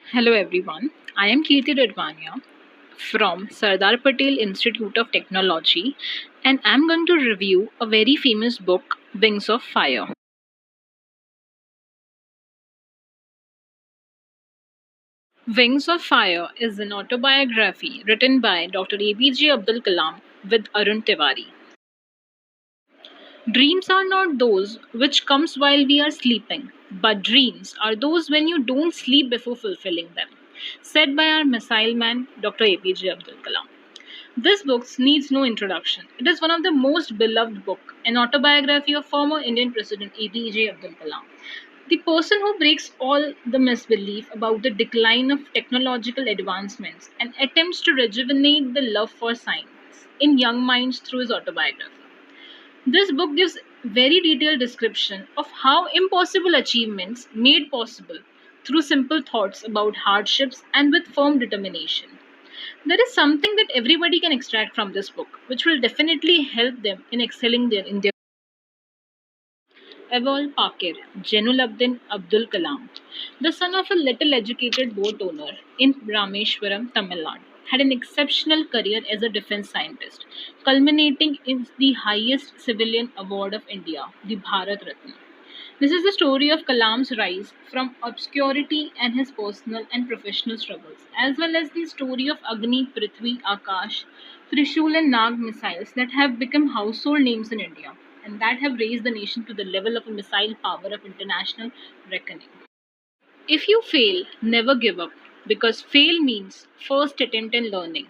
Hello everyone, I am Kirti Redwania from Sardar Patel Institute of Technology and I am going to review a very famous book, Wings of Fire. Wings of Fire is an autobiography written by Dr. APJ Abdul Kalam with Arun Tiwari. Dreams are not those which comes while we are sleeping, but dreams are those when you don't sleep before fulfilling them, said by our missile man Dr. APJ Abdul Kalam. This book needs no introduction. It is one of the most beloved book, an autobiography of former Indian President APJ Abdul Kalam. The person who breaks all the misbelief about the decline of technological advancements and attempts to rejuvenate the love for science in young minds through his autobiography. This book gives very detailed description of how impossible achievements made possible through simple thoughts about hardships and with firm determination. There is something that everybody can extract from this book, which will definitely help them in excelling in their. Eval Pakir, Jenulabdin Abdul Kalam, the son of a little educated boat owner in Rameshwaram, Tamil Nadu, had an exceptional career as a defense scientist, culminating in the highest civilian award of India, the Bharat Ratna. This is the story of Kalam's rise from obscurity and his personal and professional struggles, as well as the story of Agni, Prithvi, Akash, Trishul, and Nag missiles that have become household names in India and that have raised the nation to the level of a missile power of international reckoning. If you fail, never give up, because fail means first attempt in learning.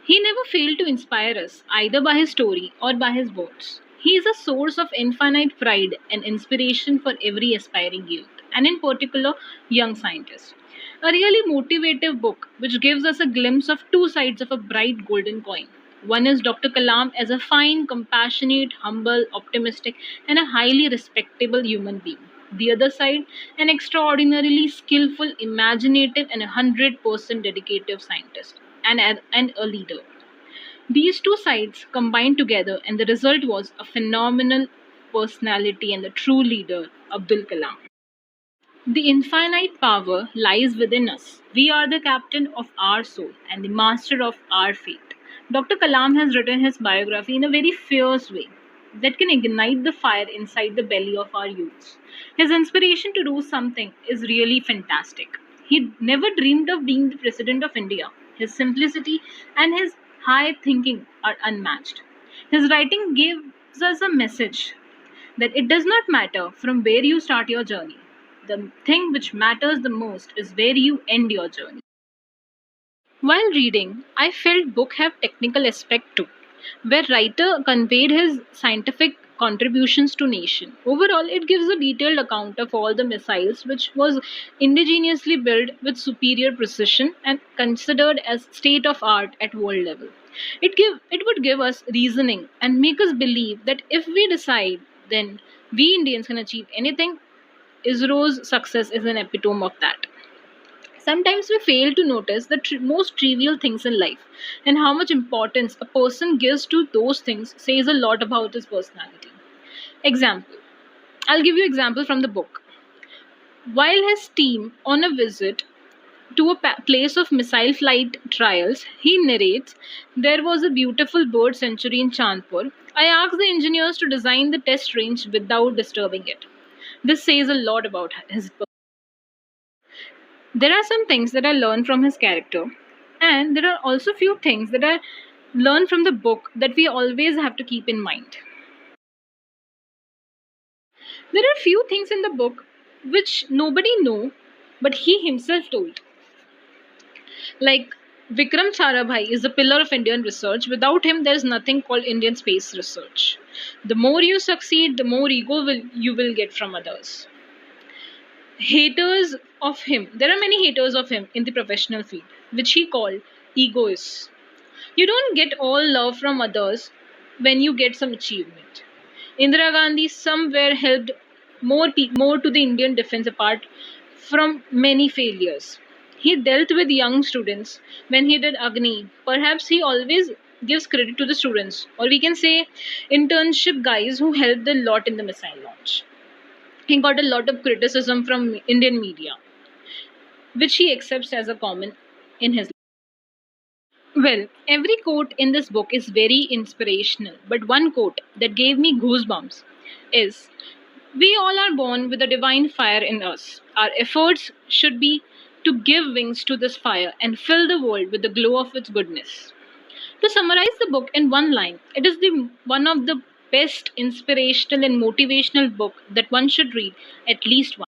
He never failed to inspire us, either by his story or by his words. He is a source of infinite pride and inspiration for every aspiring youth, and in particular, young scientists. A really motivative book which gives us a glimpse of two sides of a bright golden coin. One is Dr. Kalam as a fine, compassionate, humble, optimistic, and a highly respectable human being. The other side, an extraordinarily skillful, imaginative, and 100% dedicated scientist and a leader. These two sides combined together, and the result was a phenomenal personality and the true leader, Abdul Kalam. The infinite power lies within us. We are the captain of our soul and the master of our fate. Dr. Kalam has written his biography in a very fierce way that can ignite the fire inside the belly of our youths. His inspiration to do something is really fantastic. He never dreamed of being the president of India. His simplicity and his high thinking are unmatched. His writing gives us a message that it does not matter from where you start your journey. The thing which matters the most is where you end your journey. While reading, I felt book have technical aspect too, where writer conveyed his scientific contributions to nation. Overall, it gives a detailed account of all the missiles which was indigenously built with superior precision and considered as state of art at world level. It would give us reasoning and make us believe that if we decide, then we Indians can achieve anything. ISRO's success is an epitome of that. Sometimes we fail to notice the most trivial things in life, and how much importance a person gives to those things says a lot about his personality. Example, I'll give you example from the book. While his team on a visit to a place of missile flight trials, he narrates, there was a beautiful bird sanctuary in Chandpur. I asked the engineers to design the test range without disturbing it. This says a lot about his. There are some things that I learned from his character, and there are also few things that I learned from the book that we always have to keep in mind. There are few things in the book which nobody know, but he himself told. Like Vikram Sarabhai is the pillar of Indian research. Without him, there is nothing called Indian space research. The more you succeed, the more ego you will get from others. Haters of him. There are many haters of him in the professional field, which he called egoists. You don't get all love from others when you get some achievement. Indira Gandhi somewhere helped more to the Indian defense apart from many failures. He dealt with young students when he did Agni. Perhaps he always gives credit to the students, or we can say internship guys who helped a lot in the missile launch. He got a lot of criticism from Indian media. which he accepts as a common in his life. Well, every quote in this book is very inspirational, but one quote that gave me goosebumps is, "We all are born with a divine fire in us. Our efforts should be to give wings to this fire and fill the world with the glow of its goodness." To summarize the book in one line, it is one of the best inspirational and motivational book that one should read at least once.